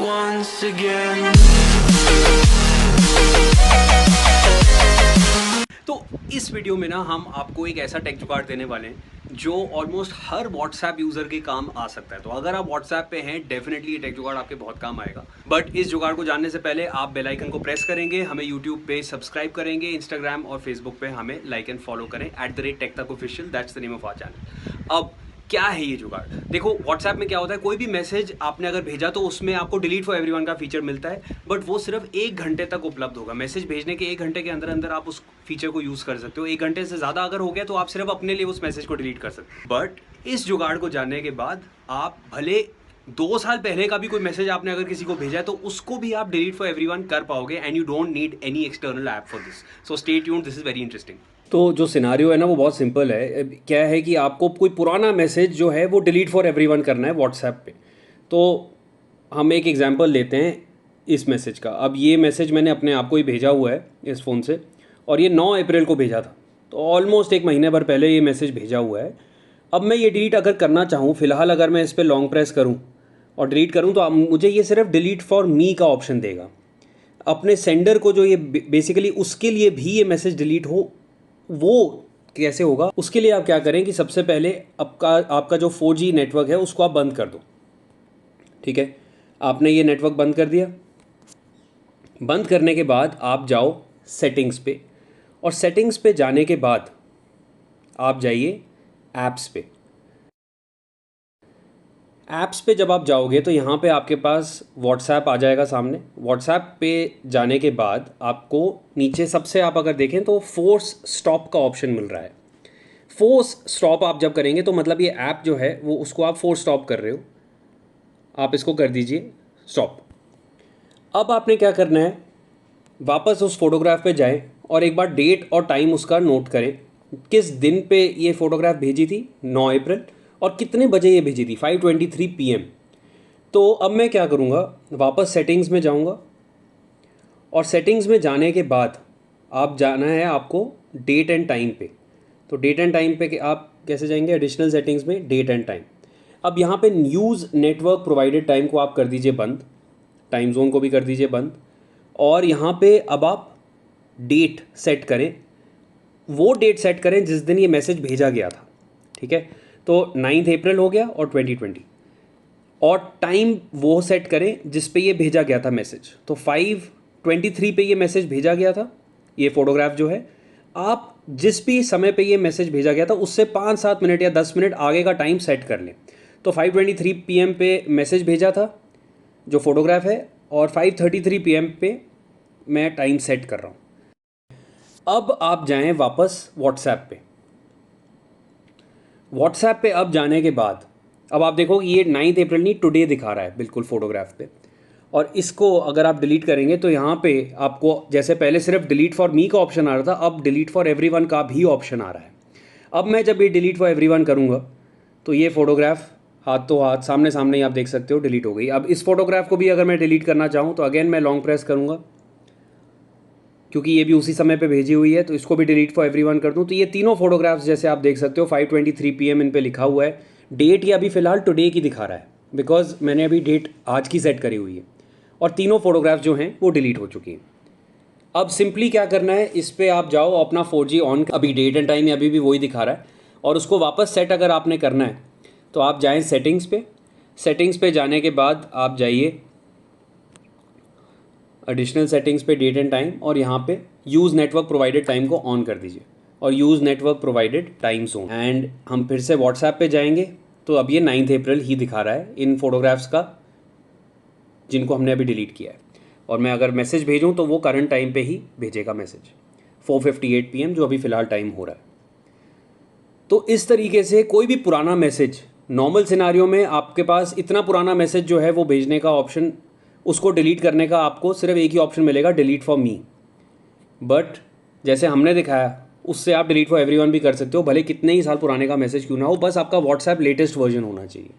once again. तो इस video में ना हम आपको एक ऐसा टेक जुगाड़ देने वाले हैं जो ऑलमोस्ट हर व्हाट्सएप यूज़र के काम आ सकता है। तो अगर आप व्हाट्सएप पे हैं डेफिनेटली ये टेक जुगाड़ आपके बहुत काम आएगा। बट इस जुगाड़ को जानने से पहले आप बेल आइकन को प्रेस करेंगे, हमें यूट्यूब पे सब्सक्राइब करेंगे, इंस्टाग्राम और फेसबुक पे हमें लाइक एंड फॉलो करें @techtechofficial, that's the name of our channel. अब क्या है ये जुगाड़? देखो व्हाट्सएप में क्या होता है, कोई भी मैसेज आपने अगर भेजा तो उसमें आपको डिलीट फॉर एवरीवन का फीचर मिलता है, बट वो सिर्फ 1 घंटे तक उपलब्ध होगा। मैसेज भेजने के 1 घंटे के अंदर अंदर आप उस फीचर को यूज़ कर सकते हो। 1 घंटे से ज़्यादा अगर हो गया तो आप सिर्फ अपने लिए उस मैसेज को डिलीट कर सकते हो। बट इस जुगाड़ को जानने के बाद आप भले 2 साल पहले का भी कोई मैसेज आपने अगर किसी को भेजा है तो उसको भी आप डिलीट फॉर एवरीवन कर पाओगे and you don't need any external app for this. So stay tuned, this is very interesting. तो जो सिनारियो है ना वो बहुत सिंपल है। क्या है कि आपको कोई पुराना मैसेज जो है वो डिलीट फॉर एवरीवन करना है व्हाट्सएप पे। तो हम एक एग्जांपल लेते हैं इस मैसेज का। अब ये मैसेज मैंने अपने आप को ही भेजा हुआ है इस फ़ोन से, और ये 9 अप्रैल को भेजा था। तो ऑलमोस्ट 1 महीने भर पहले ये मैसेज भेजा हुआ है। अब मैं ये डिलीट अगर करना चाहूँ, फ़िलहाल अगर मैं इस पर लॉन्ग प्रेस करूँ और डिलीट करूँ तो मुझे ये सिर्फ डिलीट फॉर मी का ऑप्शन देगा। अपने सेंडर को जो ये बेसिकली उसके लिए भी ये मैसेज डिलीट हो, वो कैसे होगा? उसके लिए आप क्या करें कि सबसे पहले आपका जो 4G नेटवर्क है उसको आप बंद कर दो। ठीक है, आपने ये नेटवर्क बंद कर दिया। बंद करने के बाद आप जाओ सेटिंग्स पे, और सेटिंग्स पे जाने के बाद आप जाइए ऐप्स पे। ऐप्स पे जब आप जाओगे तो यहाँ पे आपके पास व्हाट्सएप आ जाएगा सामने। व्हाट्सएप पे जाने के बाद आपको नीचे सबसे आप अगर देखें तो फोर्स स्टॉप का ऑप्शन मिल रहा है। फोर्स स्टॉप आप जब करेंगे तो मतलब ये ऐप जो है वो उसको आप फोर्स स्टॉप कर रहे हो। आप इसको कर दीजिए स्टॉप। अब आपने क्या करना है, वापस उस फोटोग्राफ पे जाएं और एक बार डेट और टाइम उसका नोट करें। किस दिन पे ये फ़ोटोग्राफ भेजी थी? 9 अप्रैल। और कितने बजे ये भेजी थी? 5:23 PM। तो अब मैं क्या करूँगा, वापस सेटिंग्स में जाऊँगा, और सेटिंग्स में जाने के बाद आप जाना है आपको डेट एंड टाइम पे। तो डेट एंड टाइम पे आप कैसे जाएंगे? एडिशनल सेटिंग्स में डेट एंड टाइम। अब यहाँ पे यूज़ नेटवर्क प्रोवाइडेड टाइम को आप कर दीजिए बंद, टाइम जोन को भी कर दीजिए बंद, और यहाँ पे अब आप डेट सेट करें। वो डेट सेट करें जिस दिन ये मैसेज भेजा गया था। ठीक है, तो 9 अप्रैल हो गया और 2020, और टाइम वो सेट करें जिस पे ये भेजा गया था मैसेज। तो 5:23 पे ये मैसेज भेजा गया था। ये फ़ोटोग्राफ जो है, आप जिस भी समय पे ये मैसेज भेजा गया था उससे 5-7 मिनट या 10 मिनट आगे का टाइम सेट कर लें। तो 5:23 PM पे मैसेज भेजा था जो फ़ोटोग्राफ है, और 5:33 PM पे मैं टाइम सेट कर रहा हूँ। अब आप जाएं वापस व्हाट्सएप पे। व्हाट्सएप पे अब जाने के बाद अब आप देखो ये 9 अप्रैल नहीं, टुडे दिखा रहा है बिल्कुल फ़ोटोग्राफ पे। और इसको अगर आप डिलीट करेंगे तो यहाँ पे आपको जैसे पहले सिर्फ डिलीट फॉर मी का ऑप्शन आ रहा था, अब डिलीट फॉर एवरीवन का भी ऑप्शन आ रहा है। अब मैं जब ये डिलीट फॉर एवरीवन करूँगा तो ये फ़ोटोग्राफ हाथों हाथ सामने सामने ही आप देख सकते हो डिलीट हो गई। अब इस फोटोग्राफ को भी अगर मैं डिलीट करना चाहूँ तो अगेन मैं लॉन्ग प्रेस करूँगा, क्योंकि ये भी उसी समय पे भेजी हुई है, तो इसको भी डिलीट फॉर एवरीवन कर दूँ। तो ये तीनों फोटोग्राफ्स जैसे आप देख सकते हो 5:23 PM इन पे लिखा हुआ है। डेट ये अभी फ़िलहाल टुडे की दिखा रहा है, बिकॉज मैंने अभी डेट आज की सेट करी हुई है, और तीनों फोटोग्राफ्स जो हैं वो डिलीट हो चुकी हैं। अब सिंपली क्या करना है, इस पर आप जाओ अपना 4G ऑन, अभी डेट एंड टाइम अभी भी वही दिखा रहा है, और उसको वापस सेट अगर आपने करना है तो आप जाएँ सेटिंग्स पे। सेटिंग्स पे जाने के बाद आप जाइए एडिशनल सेटिंग्स पे डेट एंड टाइम, और यहाँ पे यूज़ नेटवर्क प्रोवाइडेड टाइम को ऑन कर दीजिए, और use network provided time zone. And हम फिर से व्हाट्सएप पे जाएंगे तो अब ये 9 अप्रैल ही दिखा रहा है इन फोटोग्राफ्स का जिनको हमने अभी डिलीट किया है। और मैं अगर मैसेज भेजूँ तो वो करंट टाइम पे ही भेजेगा मैसेज, 4:58 PM जो अभी फ़िलहाल टाइम हो रहा है। तो इस तरीके से कोई भी पुराना मैसेज, नॉर्मल सिनारियो में आपके पास इतना पुराना मैसेज जो है वो भेजने का ऑप्शन, उसको डिलीट करने का आपको सिर्फ एक ही ऑप्शन मिलेगा, डिलीट फॉर मी। बट जैसे हमने दिखाया उससे आप डिलीट फॉर एवरीवन भी कर सकते हो, भले कितने ही साल पुराने का मैसेज क्यों ना हो, बस आपका व्हाट्सएप लेटेस्ट वर्जन होना चाहिए।